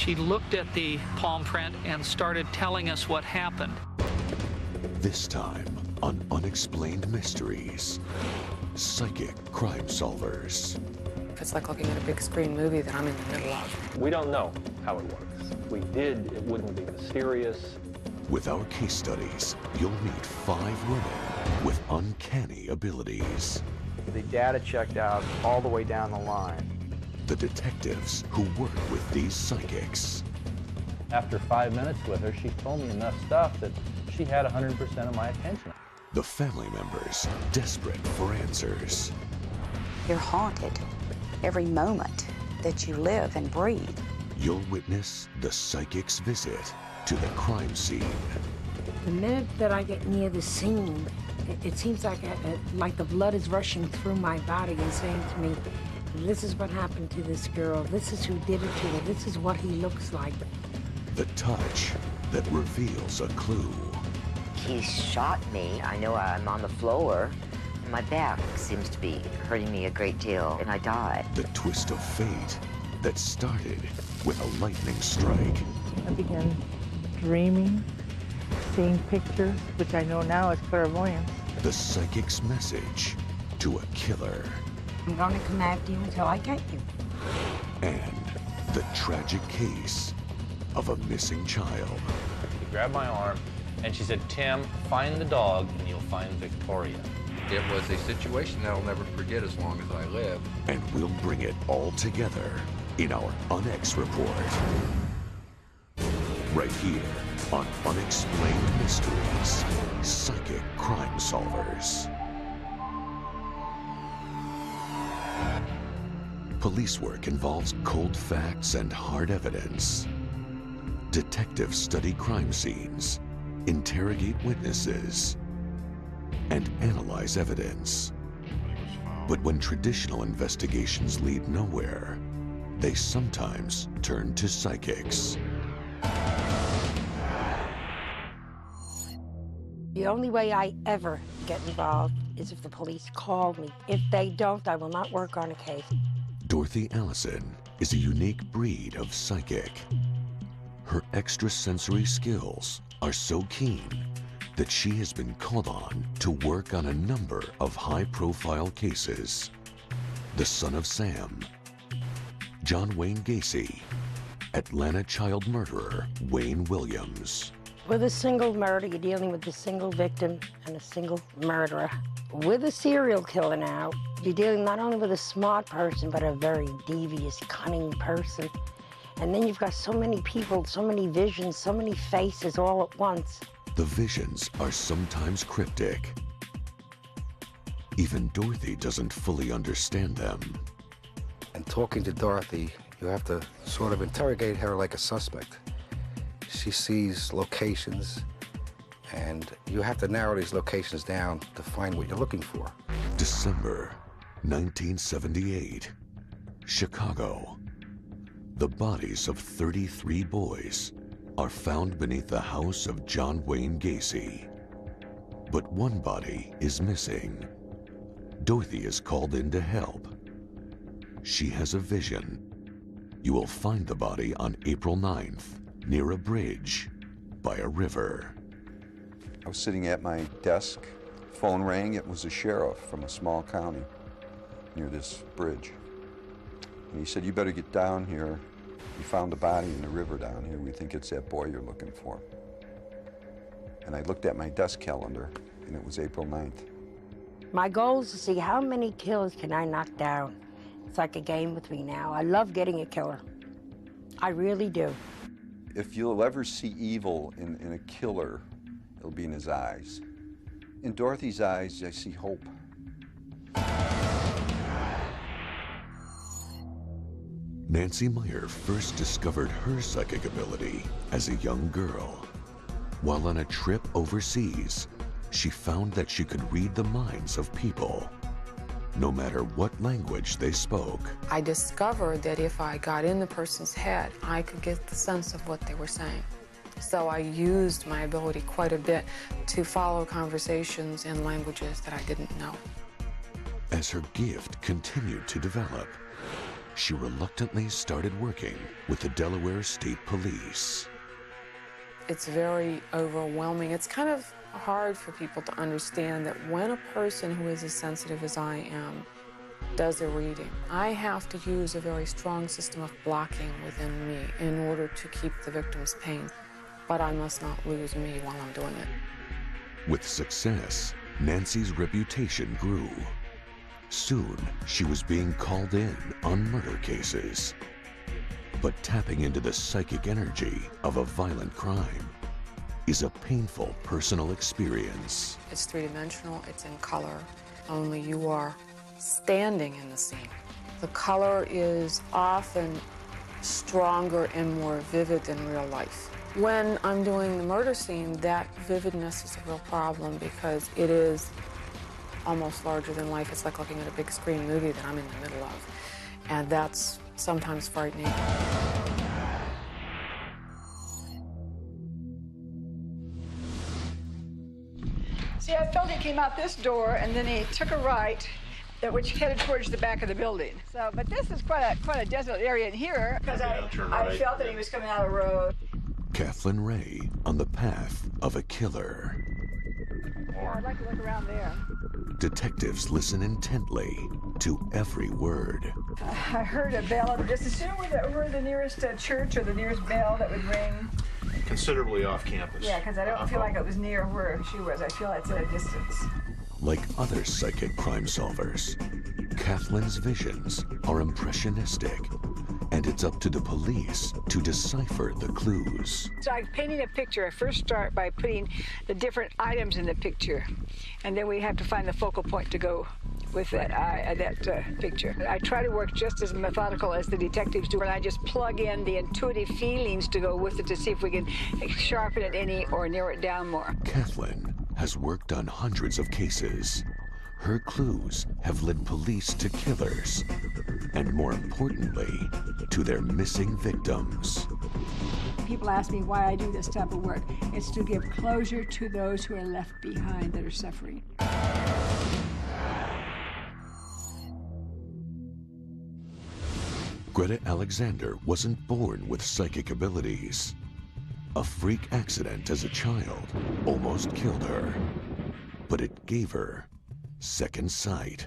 She looked at the palm print and started telling us what happened. This time on Unexplained Mysteries, psychic crime solvers. It's like looking at a big screen movie that I'm in the middle of. We don't know how it works. If we did, it wouldn't be mysterious. With our case studies, you'll meet 5 women with uncanny abilities. The data checked out all the way down the line. The detectives who work with these psychics. After 5 minutes with her, she told me enough stuff that she had 100% of my attention. The family members desperate for answers. You're haunted every moment that you live and breathe. You'll witness the psychic's visit to the crime scene. The minute that I get near the scene, it seems like the blood is rushing through my body and saying to me, this is what happened to this girl, this is who did it to her, this is what he looks like. The touch that reveals a clue. He shot me. I know I'm on the floor. My back seems to be hurting me a great deal, and I died. The twist of fate that started with a lightning strike. I began dreaming, seeing pictures, which I know now is clairvoyance. The psychic's message to a killer. I'm gonna come after you until I get you. And the tragic case of a missing child. She grabbed my arm and she said, Tim, find the dog and you'll find Victoria. It was a situation that I'll never forget as long as I live. And we'll bring it all together in our Unex report. Right here on Unexplained Mysteries, Psychic Crime Solvers. Police work involves cold facts and hard evidence. Detectives study crime scenes, interrogate witnesses, and analyze evidence. But when traditional investigations lead nowhere, they sometimes turn to psychics. The only way I ever get involved is if the police call me. If they don't, I will not work on a case. Dorothy Allison is a unique breed of psychic. Her extrasensory skills are so keen that she has been called on to work on a number of high-profile cases. The Son of Sam, John Wayne Gacy, Atlanta child murderer Wayne Williams. With a single murder, you're dealing with a single victim and a single murderer. With a serial killer now, you're dealing not only with a smart person, but a very devious, cunning person. And then you've got so many people, so many visions, so many faces all at once. The visions are sometimes cryptic. Even Dorothy doesn't fully understand them. And talking to Dorothy, you have to sort of interrogate her like a suspect. She sees locations, and you have to narrow these locations down to find what you're looking for. December 1978, Chicago. The bodies of 33 boys are found beneath the house of John Wayne Gacy. But one body is missing. Dorothy is called in to help. She has a vision. You will find the body on April 9th, near a bridge, by a river. I was sitting at my desk, phone rang, it was a sheriff from a small county near this bridge. And he said, you better get down here. We found a body in the river down here. We think it's that boy you're looking for. And I looked at my desk calendar, and it was April 9th. My goal is to see how many killers can I knock down. It's like a game with me now. I love getting a killer. I really do. If you'll ever see evil in a killer, it'll be in his eyes. In Dorothy's eyes, I see hope. Nancy Meyer first discovered her psychic ability as a young girl. While on a trip overseas, she found that she could read the minds of people, no matter what language they spoke. I discovered that if I got in the person's head, I could get the sense of what they were saying. So I used my ability quite a bit to follow conversations in languages that I didn't know. As her gift continued to develop, she reluctantly started working with the Delaware State Police. It's very overwhelming. It's kind of hard for people to understand that when a person who is as sensitive as I am does a reading, I have to use a very strong system of blocking within me in order to keep the victim's pain. But I must not lose me while I'm doing it. With success, Nancy's reputation grew. Soon, she was being called in on murder cases. But tapping into the psychic energy of a violent crime is a painful personal experience. It's three-dimensional, it's in color, only you are standing in the scene. The color is often stronger and more vivid than real life. When I'm doing the murder scene, that vividness is a real problem because it is almost larger than life. It's like looking at a big screen movie that I'm in the middle of. And that's sometimes frightening. See, I felt he came out this door, and then he took a right, which headed towards the back of the building. So, but this is quite a desolate area in here, because I felt that he was coming out of the road. Kathleen Ray on the path of a killer. Yeah, I'd like to look around there. Detectives listen intently to every word. I heard a bell. Just assume we're the nearest church or the nearest bell that would ring. Considerably off campus. Yeah, because I don't feel like it was near where she was. I feel it's at a distance. Like other psychic crime solvers, Kathleen's visions are impressionistic, and it's up to the police to decipher the clues. So I'm painting a picture. I first start by putting the different items in the picture, and then we have to find the focal point to go with that picture. I try to work just as methodical as the detectives do, and I just plug in the intuitive feelings to go with it to see if we can sharpen it any or narrow it down more. Kathleen has worked on hundreds of cases. Her clues have led police to killers, and more importantly, to their missing victims. People ask me why I do this type of work. It's to give closure to those who are left behind that are suffering. Greta Alexander wasn't born with psychic abilities. A freak accident as a child almost killed her, but it gave her second sight.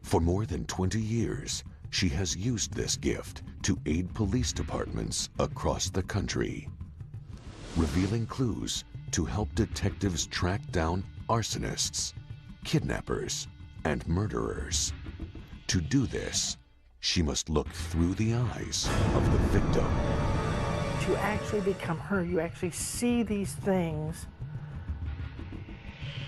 For more than 20 years, she has used this gift to aid police departments across the country, revealing clues to help detectives track down arsonists, kidnappers, and murderers. To do this, she must look through the eyes of the victim. You actually become her. You actually see these things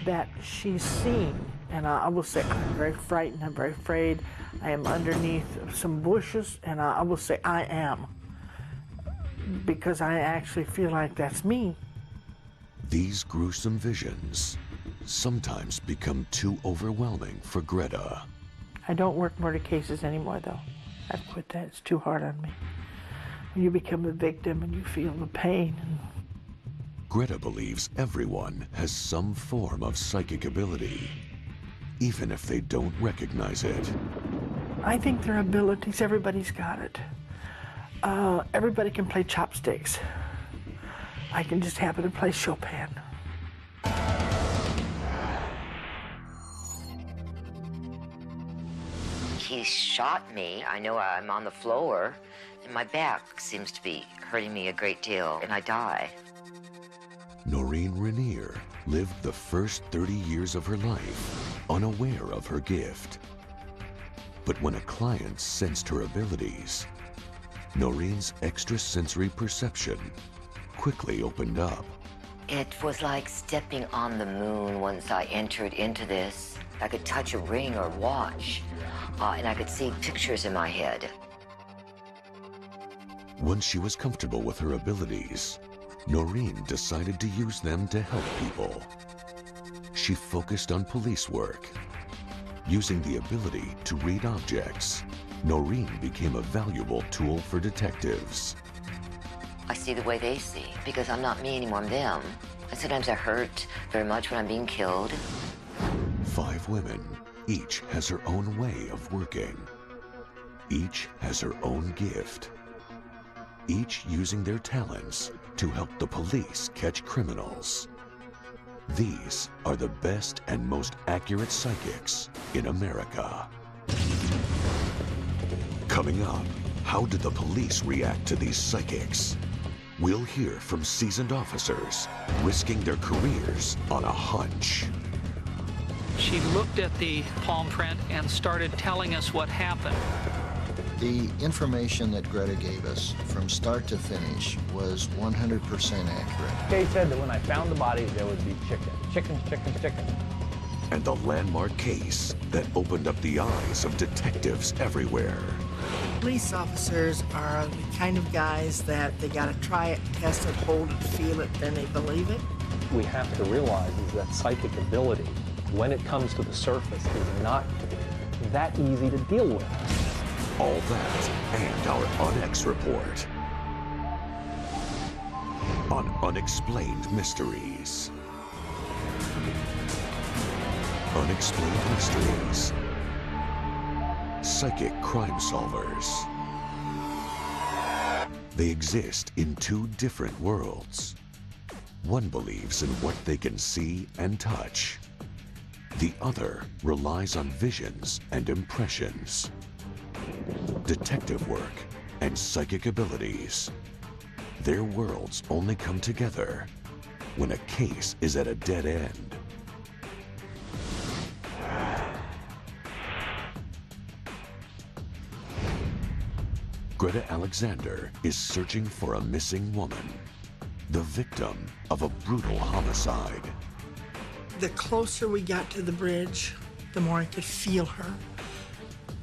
that she's seen. And I will say I'm very frightened, I'm very afraid. I am underneath some bushes, and I will say I am. Because I actually feel like that's me. These gruesome visions sometimes become too overwhelming for Greta. I don't work murder cases anymore, though. I've quit that. It's too hard on me. When you become a victim and you feel the pain. Greta believes everyone has some form of psychic ability, even if they don't recognize it. I think there are abilities. Everybody's got it. Everybody can play chopsticks. I can just happen to play Chopin. He shot me. I know I'm on the floor, and my back seems to be hurting me a great deal, and I die. Noreen Rainier lived the first 30 years of her life unaware of her gift. But when a client sensed her abilities, Noreen's extrasensory perception quickly opened up. It was like stepping on the moon once I entered into this. I could touch a ring or watch, and I could see pictures in my head. Once she was comfortable with her abilities, Noreen decided to use them to help people. She focused on police work. Using the ability to read objects, Noreen became a valuable tool for detectives. I see the way they see, because I'm not me anymore, I'm them. And sometimes I hurt very much when I'm being killed. 5 women, each has her own way of working. Each has her own gift, each using their talents to help the police catch criminals. These are the best and most accurate psychics in America. Coming up, how did the police react to these psychics? We'll hear from seasoned officers risking their careers on a hunch. She looked at the palm print and started telling us what happened. The information that Greta gave us from start to finish was 100% accurate. Kay said that when I found the body, there would be chickens. And the landmark case that opened up the eyes of detectives everywhere. Police officers are the kind of guys that they gotta try it, test it, hold it, feel it, then they believe it. We have to realize is that psychic ability, when it comes to the surface, is not that easy to deal with. All that and our Unex report on Unexplained Mysteries. Unexplained Mysteries. Psychic crime solvers. They exist in two different worlds. One believes in what they can see and touch. The other relies on visions and impressions. Detective work and psychic abilities. Their worlds only come together when a case is at a dead end. Greta Alexander is searching for a missing woman, the victim of a brutal homicide. The closer we got to the bridge, the more I could feel her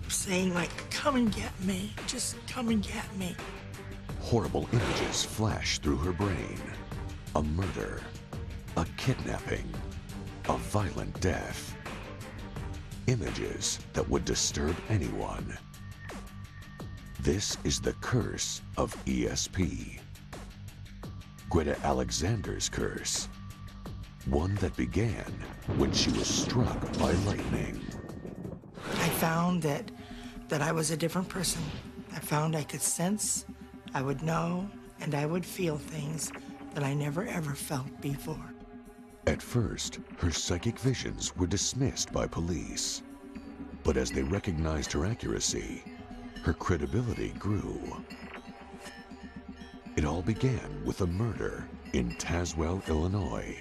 saying, like, come and get me, just come and get me. Horrible images flash through her brain. A murder, a kidnapping, a violent death. Images that would disturb anyone. This is the curse of ESP. Greta Alexander's curse. One that began when she was struck by lightning. I found that I was a different person. I found I could sense, I would know, and I would feel things that I never ever felt before. At first, her psychic visions were dismissed by police. But as they recognized her accuracy, her credibility grew. It all began with a murder in Tazewell, Illinois.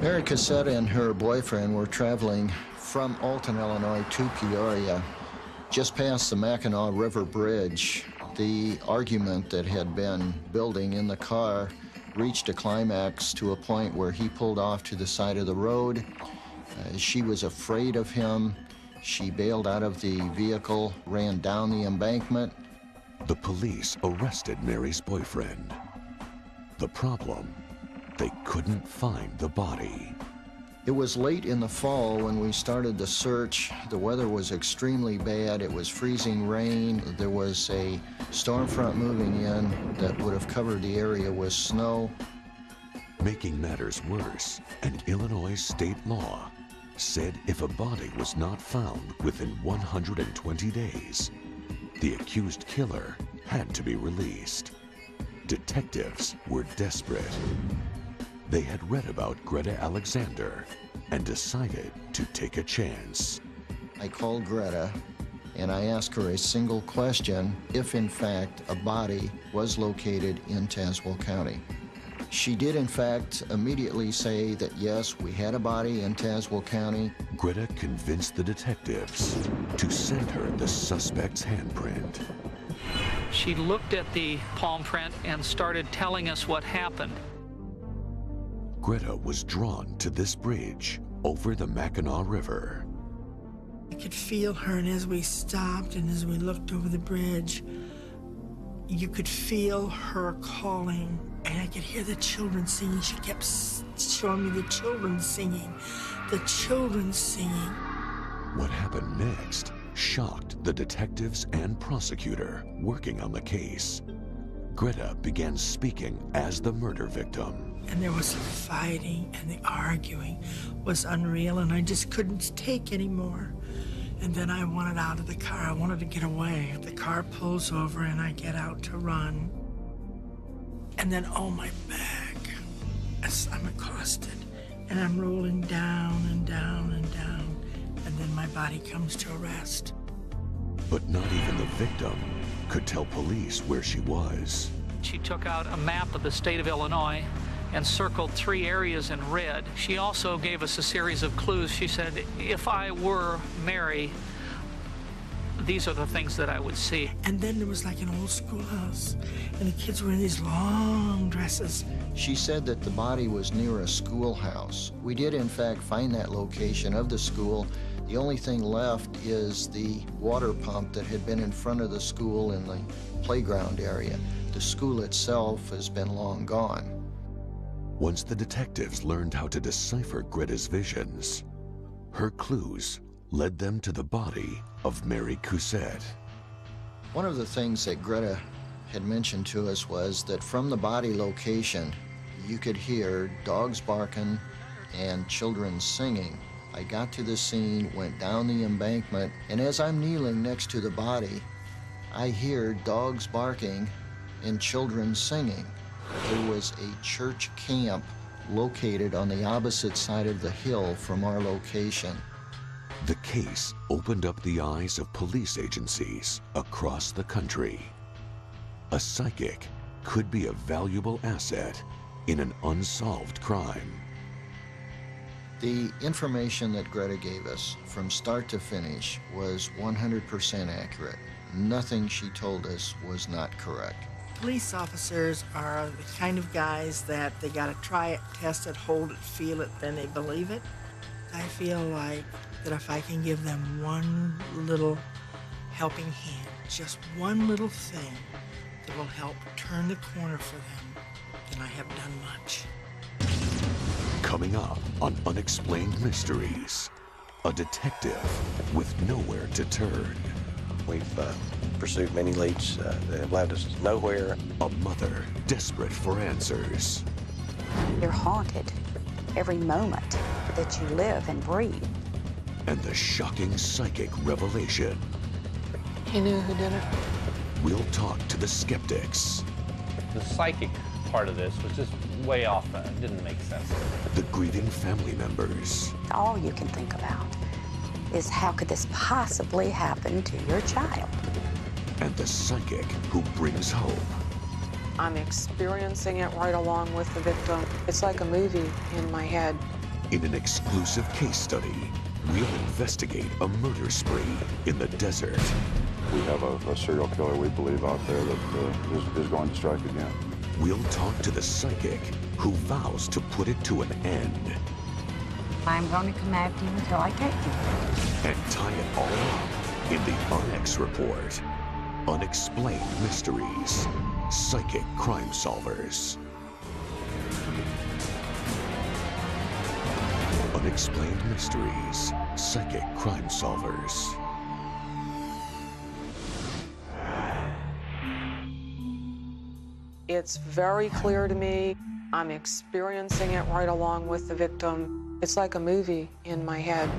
Mary Cassetta and her boyfriend were traveling from Alton, Illinois to Peoria. Just past the Mackinac River Bridge, the argument that had been building in the car reached a climax to a point where he pulled off to the side of the road. She was afraid of him. She bailed out of the vehicle, ran down the embankment. The police arrested Mary's boyfriend. The problem, they couldn't find the body. It was late in the fall when we started the search. The weather was extremely bad. It was freezing rain. There was a storm front moving in that would have covered the area with snow. Making matters worse, an Illinois state law said if a body was not found within 120 days, the accused killer had to be released. Detectives were desperate. They had read about Greta Alexander and decided to take a chance. I called Greta and I asked her a single question, if in fact a body was located in Tazewell County. She did in fact immediately say that yes, we had a body in Tazewell County. Greta convinced the detectives to send her the suspect's handprint. She looked at the palm print and started telling us what happened. Greta was drawn to this bridge over the Mackinac River. I could feel her, and as we stopped and as we looked over the bridge, you could feel her calling, and I could hear the children singing. She kept showing me the children singing, the children singing. What happened next shocked the detectives and prosecutor working on the case. Greta began speaking as the murder victim. And there was fighting, and the arguing was unreal, and I just couldn't take anymore. And then I wanted out of the car. I wanted to get away. The car pulls over and I get out to run. And then, oh, my back. I'm accosted. And I'm rolling down and down and down. And then my body comes to a rest. But not even the victim could tell police where she was. She took out a map of the state of Illinois and circled 3 areas in red. She also gave us a series of clues. She said, if I were Mary, these are the things that I would see. And then there was like an old schoolhouse, and the kids were in these long dresses. She said that the body was near a schoolhouse. We did, in fact, find that location of the school. The only thing left is the water pump that had been in front of the school in the playground area. The school itself has been long gone. Once the detectives learned how to decipher Greta's visions, her clues led them to the body of Mary Cousette. One of the things that Greta had mentioned to us was that from the body location, you could hear dogs barking and children singing. I got to the scene, went down the embankment, and as I'm kneeling next to the body, I hear dogs barking and children singing. There was a church camp located on the opposite side of the hill from our location. The case opened up the eyes of police agencies across the country. A psychic could be a valuable asset in an unsolved crime. The information that Greta gave us from start to finish was 100% accurate. Nothing she told us was not correct. Police officers are the kind of guys that they gotta try it, test it, hold it, feel it, then they believe it. I feel like that if I can give them one little helping hand, just one little thing that will help turn the corner for them, then I have done much. Coming up on Unexplained Mysteries, a detective with nowhere to turn. We've pursued many leads that have led us nowhere. A mother desperate for answers. You're haunted every moment that you live and breathe. And the shocking psychic revelation. He knew who did it. We'll talk to the skeptics. The psychic part of this was just way off. It didn't make sense to me. The grieving family members. All you can think about is how could this possibly happen to your child? And the psychic who brings hope. I'm experiencing it right along with the victim. It's like a movie in my head. In an exclusive case study, we'll investigate a murder spree in the desert. We have a serial killer, we believe, out there that is going to strike again. We'll talk to the psychic who vows to put it to an end. I'm going to come after you until I take you. And tie it all up in the Unex Report. Unexplained Mysteries. Psychic Crime Solvers. Unexplained Mysteries. Psychic Crime Solvers. It's very clear to me. I'm experiencing it right along with the victim. It's like a movie in my head.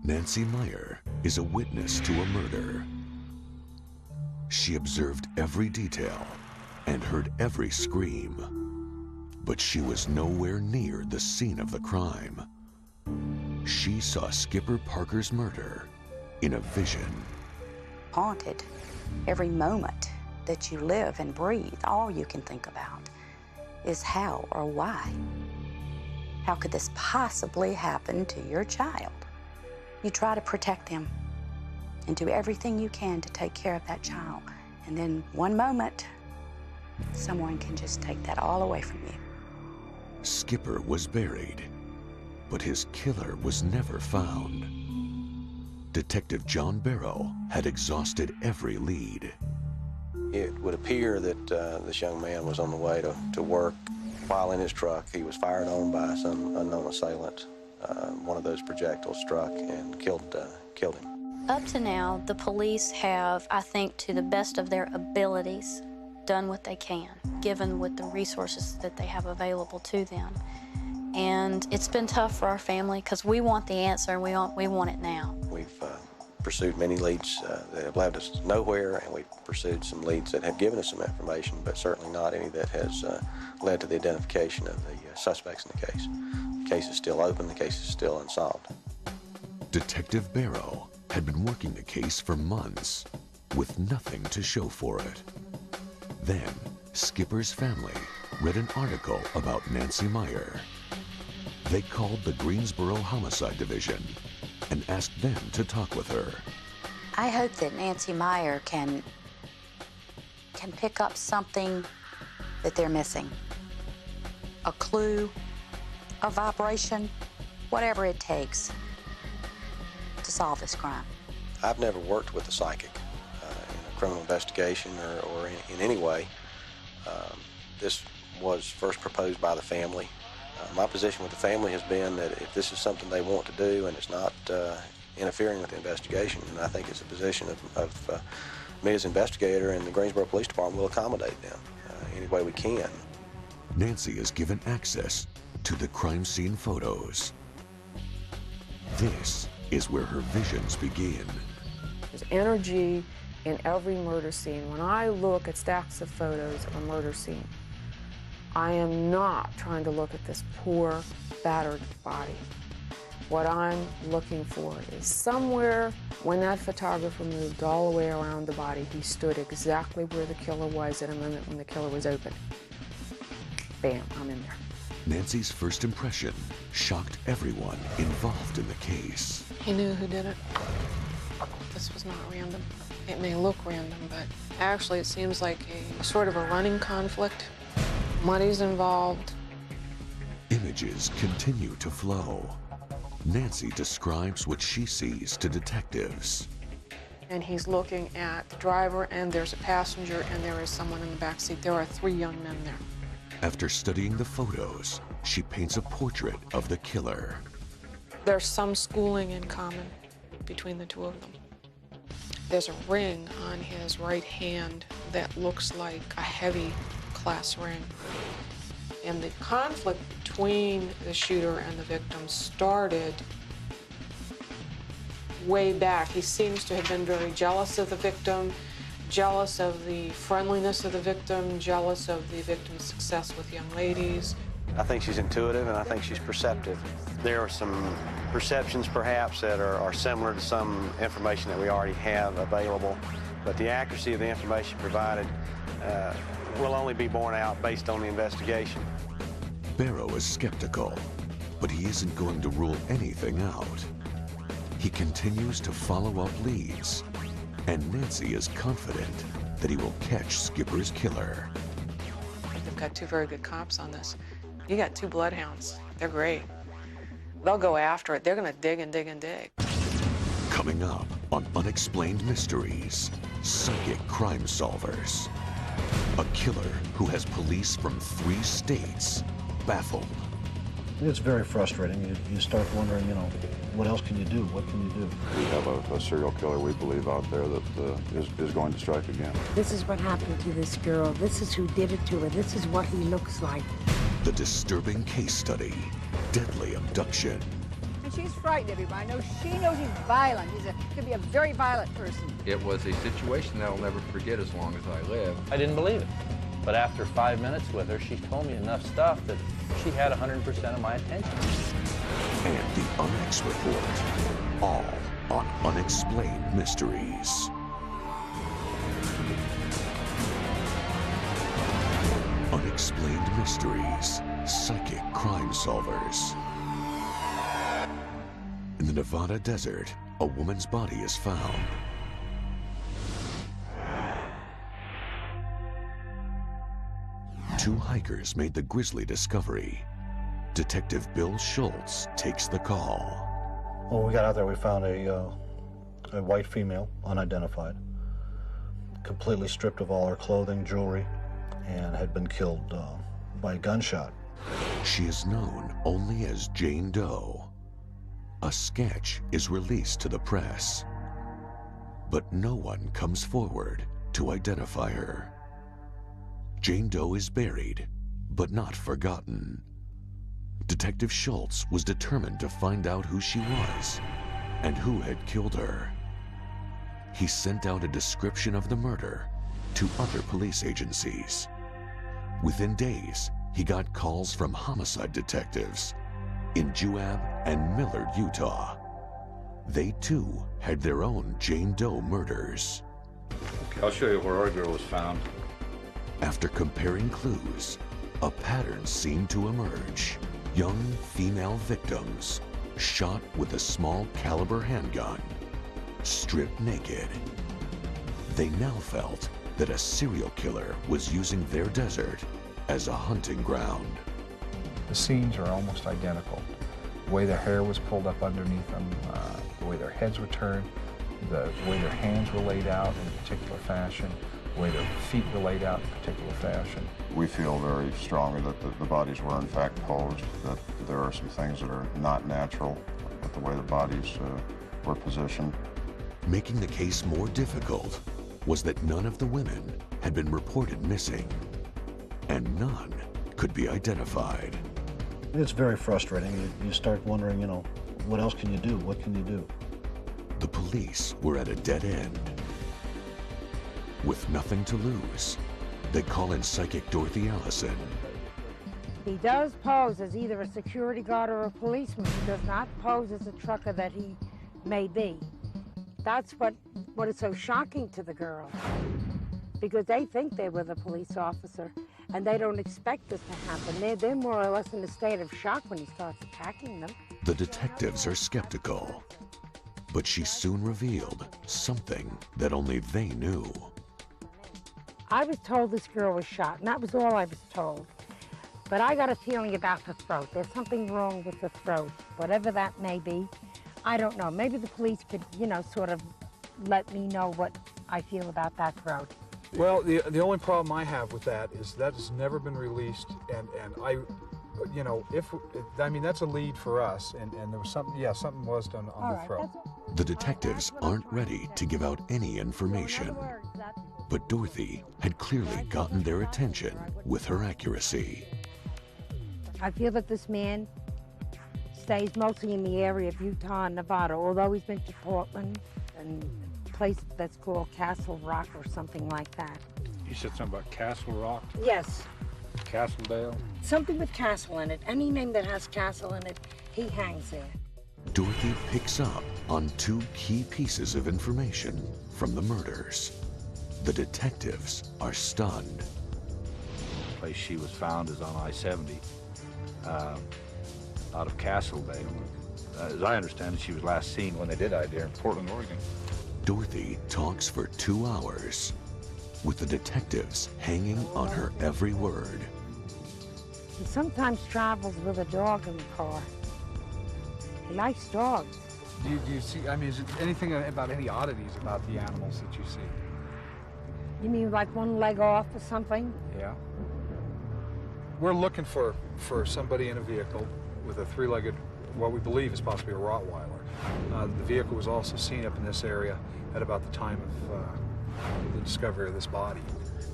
Nancy Meyer is a witness to a murder. She observed every detail and heard every scream, but she was nowhere near the scene of the crime. She saw Skipper Parker's murder in a vision. Haunted every moment that you live and breathe. All you can think about is how or why. How could this possibly happen to your child? You try to protect them and do everything you can to take care of that child. And then one moment, someone can just take that all away from you. Skipper was buried, but his killer was never found. Detective John Barrow had exhausted every lead. It would appear that this young man was on the way to work. While in his truck, he was fired on by some unknown assailant. One of those projectiles struck and killed him. Up to now, the police have, I think, to the best of their abilities, done what they can, given with the resources that they have available to them. And it's been tough for our family because we want the answer and we want it now. We've pursued many leads that have led us nowhere, and we've pursued some leads that have given us some information, but certainly not any that has led to the identification of the suspects in the case. The case is still open, the case is still unsolved. Detective Barrow had been working the case for months with nothing to show for it. Then, Skipper's family read an article about Nancy Meyer. They called the Greensboro Homicide Division and asked them to talk with her. I hope that Nancy Meyer can pick up something that they're missing. A clue, a vibration, whatever it takes to solve this crime. I've never worked with a psychic in a criminal investigation or in any way. This was first proposed by the family. My position with the family has been that if this is something they want to do and it's not interfering with the investigation, and I think it's a position of me as investigator, and the Greensboro Police Department will accommodate them any way we can. Nancy is given access to the crime scene photos. This is where her visions begin. There's energy in every murder scene. When I look at stacks of photos of a murder scene, I am not trying to look at this poor, battered body. What I'm looking for is somewhere when that photographer moved all the way around the body, he stood exactly where the killer was at a moment when the killer was open. Bam, I'm in there. Nancy's first impression shocked everyone involved in the case. He knew who did it. This was not random. It may look random, but actually it seems like a sort of a running conflict. Money's involved. Images continue to flow. Nancy describes what she sees to detectives. And he's looking at the driver, and there's a passenger, and there is someone in the back seat. There are 3 young men there. After studying the photos, she paints a portrait of the killer. There's some schooling in common between the two of them. There's a ring on his right hand that looks like a heavy class ring. And the conflict between the shooter and the victim started way back. He seems to have been very jealous of the victim, jealous of the friendliness of the victim, jealous of the victim's success with young ladies. I think she's intuitive, and I think she's perceptive. There are some perceptions, perhaps, that are similar to some information that we already have available, but the accuracy of the information provided will only be borne out based on the investigation. Barrow is skeptical, but he isn't going to rule anything out. He continues to follow up leads, and Nancy is confident that he will catch Skipper's killer. They've got 2 very good cops on this. You got 2 bloodhounds. They're great. They'll go after it. They're going to dig and dig and dig. Coming up on Unexplained Mysteries, Psychic Crime Solvers. A killer who has police from 3 states baffled. It's very frustrating. You start wondering, you know, what else can you do? What can you do? We have a serial killer, we believe, out there that is going to strike again. This is what happened to this girl. This is who did it to her. This is what he looks like. The disturbing case study, Deadly Abduction. And she's frightened everybody. She knows he's violent. Could be a very violent person. It was a situation that I'll never forget as long as I live. I didn't believe it. But after 5 minutes with her, she told me enough stuff that she had 100% of my attention. And the Unex Report, all on Unexplained Mysteries. Unexplained Mysteries, Psychic Crime Solvers. In the Nevada desert, a woman's body is found. Two hikers made the grisly discovery. Detective Bill Schultz takes the call. When we got out there, we found a white female, unidentified, completely stripped of all her clothing, jewelry, and had been killed by a gunshot. She is known only as Jane Doe. A sketch is released to the press, but no one comes forward to identify her. Jane Doe is buried, but not forgotten. Detective Schultz was determined to find out who she was and who had killed her. He sent out a description of the murder to other police agencies. Within days, he got calls from homicide detectives in Juab and Millard, Utah. They too had their own Jane Doe murders. Okay, I'll show you where our girl was found. After comparing clues, a pattern seemed to emerge. Young female victims shot with a small caliber handgun, stripped naked. They now felt that a serial killer was using their desert as a hunting ground. The scenes are almost identical. The way their hair was pulled up underneath them, the way their heads were turned, the way their hands were laid out in a particular fashion, the way their feet were laid out in a particular fashion. We feel very strongly that the bodies were in fact posed, that there are some things that are not natural with the way the bodies were positioned. Making the case more difficult was that none of the women had been reported missing, and none could be identified. It's very frustrating. You start wondering, what else can you do? What can you do? The police were at a dead end. With nothing to lose, they call in psychic Dorothy Allison. He does pose as either a security guard or a policeman. He does not pose as a trucker that he may be. That's what is so shocking to the girls, because they think they were the police officer, and they don't expect this to happen. They're more or less in a state of shock when he starts attacking them. The detectives are skeptical, but she soon revealed something that only they knew. I was told this girl was shot, and that was all I was told. But I got a feeling about the throat. There's something wrong with the throat. Whatever that may be, I don't know. Maybe the police could, sort of let me know what I feel about that throat. Well, the only problem I have with that is that has never been released, and I, that's a lead for us, and there was something was done on the throat. The detectives aren't ready to give out any information, but Dorothy had clearly gotten their attention with her accuracy. I feel that this man stays mostly in the area of Utah and Nevada, although he's been to Portland and a place that's called Castle Rock or something like that. You said something about Castle Rock? Yes. Castledale? Something with castle in it. Any name that has castle in it, he hangs there. Dorothy picks up on two key pieces of information from the murders. The detectives are stunned. The place she was found is on I-70, out of Castledale. As I understand it, she was last seen when they did ID her in Portland, Oregon. Dorothy talks for 2 hours, with the detectives hanging on her every word. He sometimes travels with a dog in the car. He likes dogs. Do you see, is it anything about any oddities about the animals that you see? You mean like one leg off or something? Yeah. We're looking for somebody in a vehicle with a three-legged, what we believe is possibly a Rottweiler. The vehicle was also seen up in this area at about the time of the discovery of this body.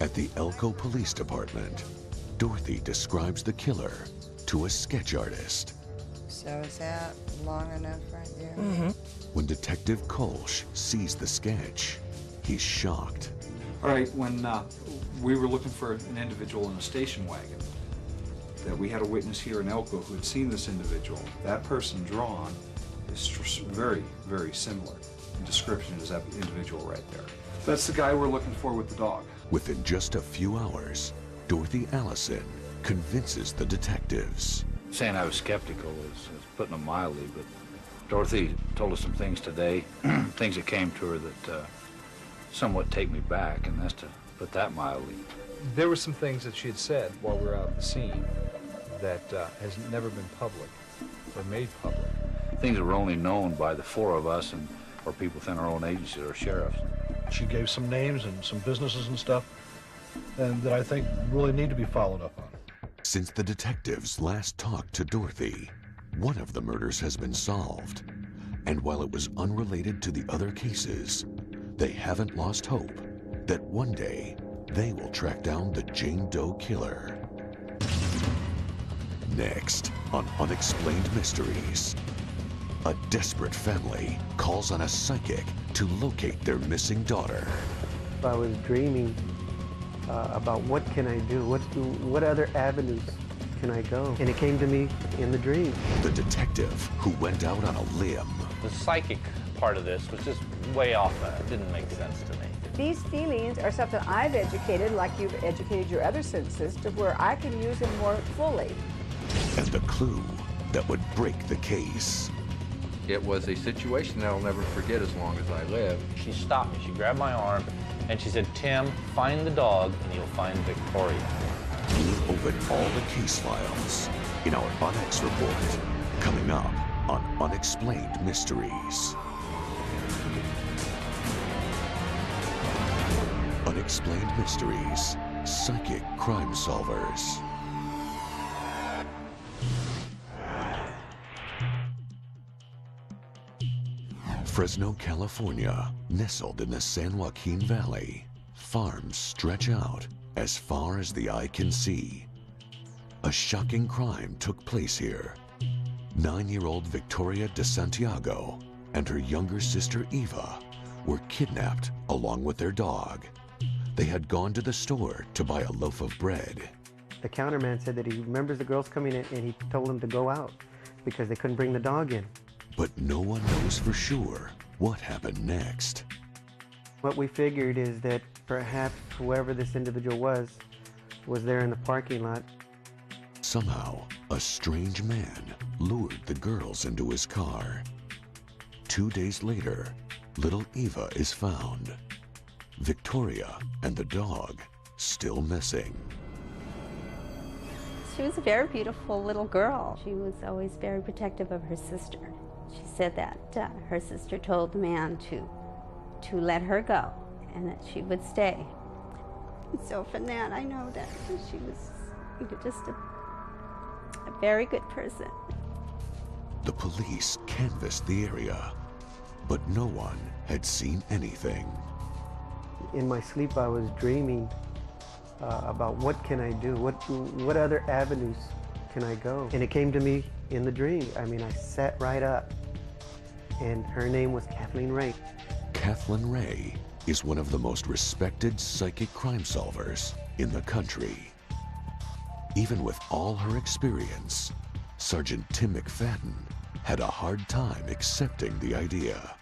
At the Elko Police Department, Dorothy describes the killer to a sketch artist. So is that long enough right there? Mm-hmm. When Detective Kolsch sees the sketch, he's shocked. All right, when we were looking for an individual in a station wagon, that we had a witness here in Elko who had seen this individual. That person drawn is very, very similar in description as that individual right there. That's the guy we're looking for with the dog. Within just a few hours, Dorothy Allison convinces the detectives. Saying I was skeptical is putting it mildly, but Dorothy told us some things today, things that came to her that somewhat take me back, and that's to put that mildly. There were some things that she had said while we were out at the scene that has never been public or made public. Things that were only known by the four of us and or people within our own agency or sheriffs. She gave some names and some businesses and stuff, and that I think really need to be followed up on. Since the detectives last talked to Dorothy, one of the murders has been solved. And while it was unrelated to the other cases, they haven't lost hope that one day they will track down the Jane Doe killer. Next on Unexplained Mysteries, a desperate family calls on a psychic to locate their missing daughter. I was dreaming about what can I do, what other avenues can I go? And it came to me in the dream. The detective who went out on a limb. The psychic part of this was just way off. It didn't make sense to me. These feelings are something I've educated, like you've educated your other senses, to where I can use them more fully. And the clue that would break the case. It was a situation that I'll never forget as long as I live. She stopped me, she grabbed my arm, and she said, "Tim, find the dog and you'll find Victoria." We'll open all the case files in our Unex report, coming up on Unexplained Mysteries. Unexplained Mysteries, Psychic Crime Solvers. Fresno, California, nestled in the San Joaquin Valley, farms stretch out as far as the eye can see. A shocking crime took place here. 9-year-old Victoria de Santiago and her younger sister Eva were kidnapped along with their dog. They had gone to the store to buy a loaf of bread. The counterman said that he remembers the girls coming in and he told them to go out because they couldn't bring the dog in. But no one knows for sure what happened next. What we figured is that perhaps whoever this individual was there in the parking lot. Somehow, a strange man lured the girls into his car. 2 days later, little Eva is found. Victoria and the dog still missing. She was a very beautiful little girl. She was always very protective of her sister. She said that her sister told the man to let her go and that she would stay. And so from that, I know that she was just a very good person. The police canvassed the area, but no one had seen anything. In my sleep, I was dreaming about what can I do, what other avenues can I go? And it came to me in the dream. I mean, I sat right up, and her name was Kathleen Ray. Kathleen Ray is one of the most respected psychic crime solvers in the country. Even with all her experience, Sergeant Tim McFadden had a hard time accepting the idea.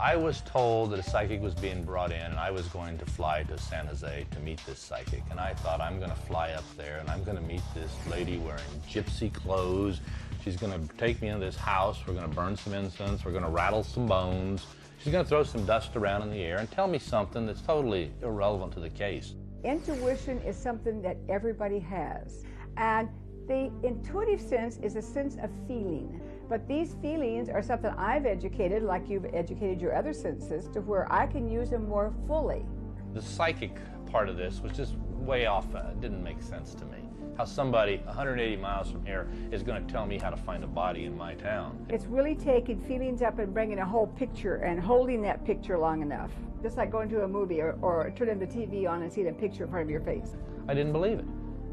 I was told that a psychic was being brought in and I was going to fly to San Jose to meet this psychic. And I thought, I'm going to fly up there and I'm going to meet this lady wearing gypsy clothes. She's going to take me into this house. We're going to burn some incense. We're going to rattle some bones. She's going to throw some dust around in the air and tell me something that's totally irrelevant to the case. Intuition is something that everybody has. And the intuitive sense is a sense of feeling. But these feelings are something I've educated, like you've educated your other senses, to where I can use them more fully. The psychic part of this was just way off. It didn't make sense to me. How somebody 180 miles from here is going to tell me how to find a body in my town. It's really taking feelings up and bringing a whole picture and holding that picture long enough. Just like going to a movie or turning the TV on and seeing a picture in front of your face. I didn't believe it.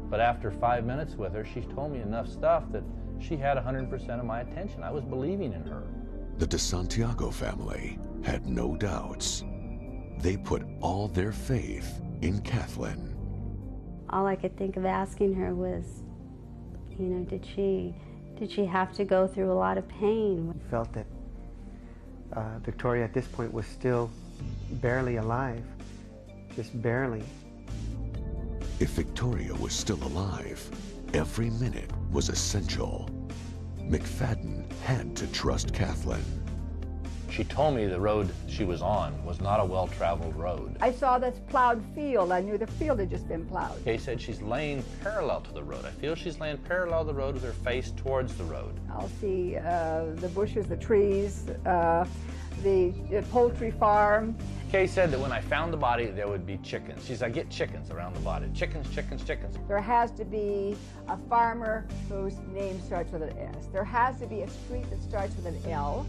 But after 5 minutes with her, she told me enough stuff that she had 100% of my attention. I was believing in her. The De Santiago family had no doubts. They put all their faith in Kathleen. All I could think of asking her was, did she have to go through a lot of pain? I felt that Victoria at this point was still barely alive, just barely. If Victoria was still alive, every minute was essential. McFadden had to trust Kathleen. She told me the road she was on was not a well-traveled road. I saw this plowed field. I knew the field had just been plowed. Kay said she's laying parallel to the road. I feel she's laying parallel to the road with her face towards the road. I'll see the bushes, the trees, the poultry farm. Kay said that when I found the body, there would be chickens. She said, I get chickens around the body. Chickens, chickens, chickens. There has to be a farmer whose name starts with an S. There has to be a street that starts with an L.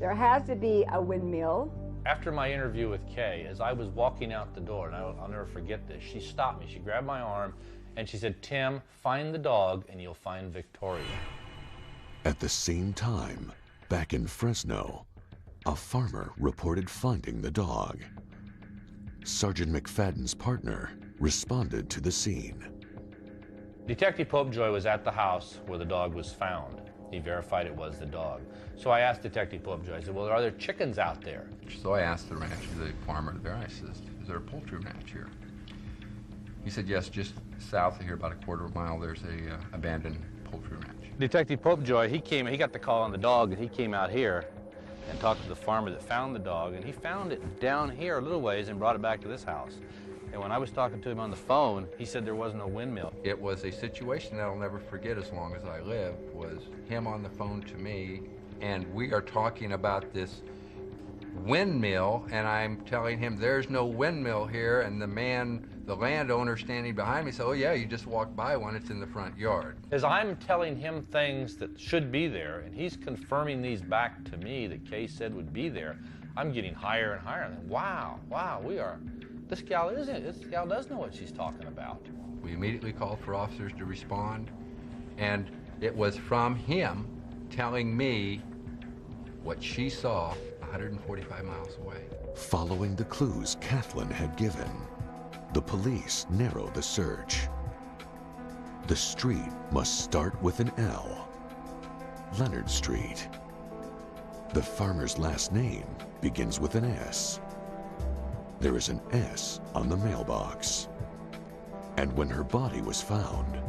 There has to be a windmill. After my interview with Kay, as I was walking out the door, and I'll never forget this, she stopped me. She grabbed my arm And she said, Tim, find the dog and you'll find Victoria. At the same time, back in Fresno, a farmer reported finding the dog. Sergeant McFadden's partner responded to the scene. Detective Popejoy was at the house where the dog was found. He verified it was the dog. So I asked Detective Popejoy, I said, well, are there chickens out there? So I asked the rancher, the farmer there, I said, is there a poultry ranch here? He said, yes, just south of here, about a quarter of a mile, there's a abandoned poultry ranch. Detective Popejoy, he got the call on the dog, and he came out here and talked to the farmer that found the dog, and he found it down here a little ways and brought it back to this house. And when I was talking to him on the phone, he said there was no windmill. It was a situation that I'll never forget as long as I live, was him on the phone to me, and we are talking about this windmill, and I'm telling him there's no windmill here, and the landowner standing behind me said, oh yeah, you just walk by one, it's in the front yard. As I'm telling him things that should be there, and he's confirming these back to me that Kay said would be there, I'm getting higher and higher. And wow, this gal does know what she's talking about. We immediately called for officers to respond, and it was from him telling me what she saw 145 miles away. Following the clues Kathleen had given, the police narrowed the search. The street must start with an L. Leonard Street. The farmer's last name begins with an S. There is an S on the mailbox. And when her body was found,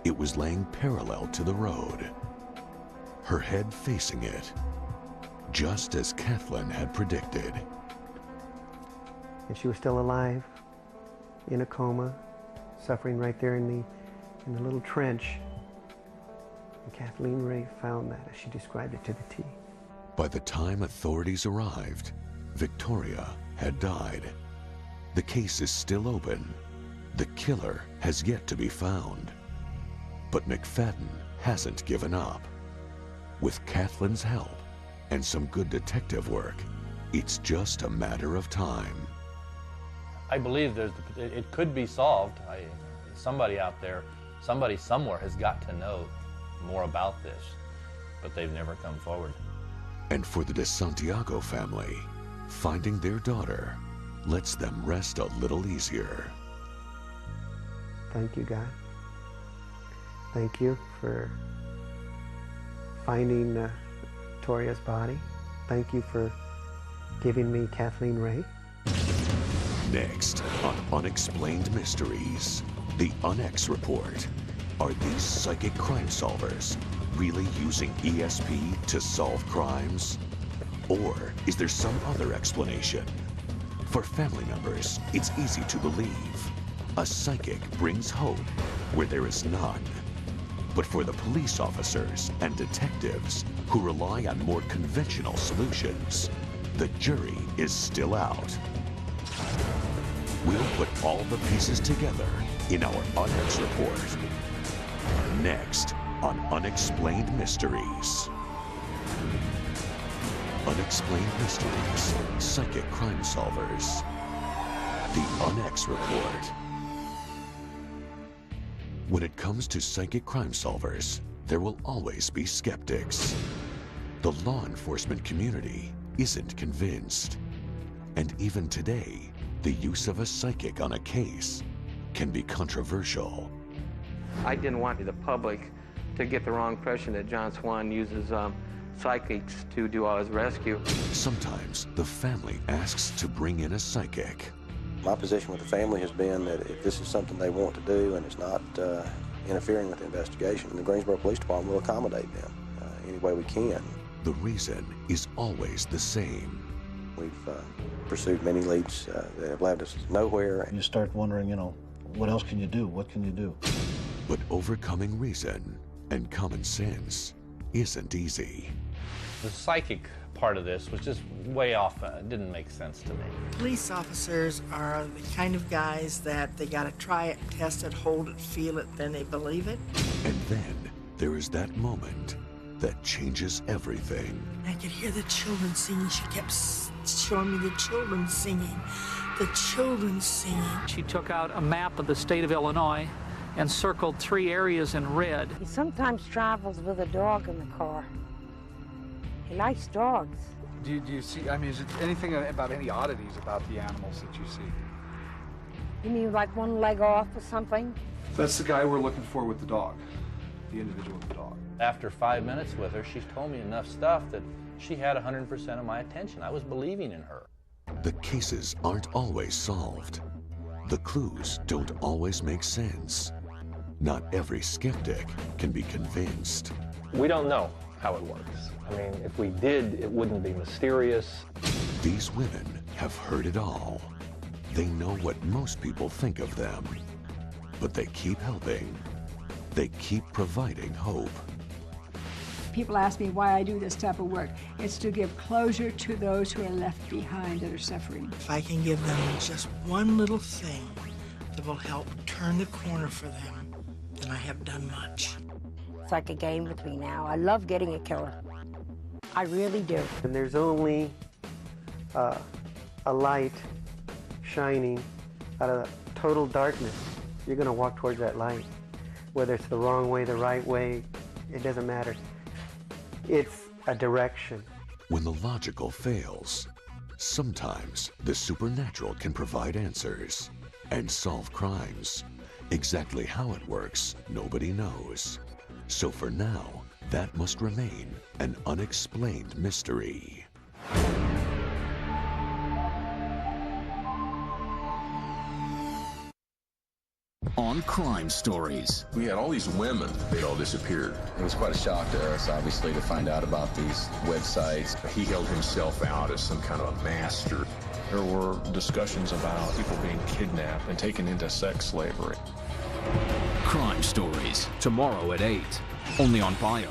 it was laying parallel to the road, her head facing it, just as Kathleen had predicted. And she was still alive, in a coma, suffering right there in the little trench. And Kathleen Ray found that, as she described it, to the T. By the time authorities arrived, Victoria had died. The case is still open. The killer has yet to be found. But McFadden hasn't given up. With Kathleen's help and some good detective work, it's just a matter of time. I believe it could be solved. Somebody out there, somebody somewhere has got to know more about this, but they've never come forward. And for the De Santiago family, finding their daughter lets them rest a little easier. Thank you, God. Thank you for finding Victoria's body. Thank you for giving me Kathleen Ray. Next on Unexplained Mysteries, the Unex Report. Are these psychic crime solvers really using ESP to solve crimes? Or is there some other explanation? For family members, it's easy to believe. A psychic brings hope where there is none. But for the police officers and detectives who rely on more conventional solutions, the jury is still out. We'll put all the pieces together in our Unex Report. Next on Unexplained Mysteries. Unexplained Mysteries, Psychic Crime Solvers. The Unex Report. When it comes to psychic crime solvers, there will always be skeptics. The law enforcement community isn't convinced. And even today, the use of a psychic on a case can be controversial. I didn't want the public to get the wrong impression that John Swan uses psychics to do all his rescue. Sometimes the family asks to bring in a psychic. My position with the family has been that if this is something they want to do and it's not interfering with the investigation, the Greensboro Police Department will accommodate them any way we can. The reason is always the same. We've pursued many leads that have led us nowhere. And you start wondering, what else can you do? What can you do? But overcoming reason and common sense isn't easy. The psychic part of this was just way off. It didn't make sense to me. Police officers are the kind of guys that they gotta try it, test it, hold it, feel it, then they believe it. And then there is that moment that changes everything. I could hear the children singing. She kept showing me the children singing. The children singing. She took out a map of the state of Illinois and circled 3 areas in red. He sometimes travels with a dog in the car. He likes dogs. Do you see, I mean, is it anything about any oddities about the animals that you see? You mean like one leg off or something? That's the guy we're looking for with the dog, the individual with the dog. After 5 minutes with her, she's told me enough stuff that she had 100% of my attention. I was believing in her. The cases aren't always solved. The clues don't always make sense. Not every skeptic can be convinced. We don't know how it works. I mean, if we did, it wouldn't be mysterious. These women have heard it all. They know what most people think of them. But they keep helping. They keep providing hope. People ask me why I do this type of work. It's to give closure to those who are left behind that are suffering. If I can give them just one little thing that will help turn the corner for them, then I have done much. It's like a game with me now. I love getting a killer. I really do. And there's only a light shining out of total darkness. You're going to walk towards that light. Whether it's the wrong way, the right way, it doesn't matter. It's a direction. When the logical fails, sometimes the supernatural can provide answers and solve crimes. Exactly how it works, nobody knows. So for now, that must remain an unexplained mystery. On Crime Stories. We had all these women, they'd all disappeared. It was quite a shock to us, obviously, to find out about these websites. He held himself out as some kind of a master. There were discussions about people being kidnapped and taken into sex slavery. Crime Stories, tomorrow at 8, only on Bio.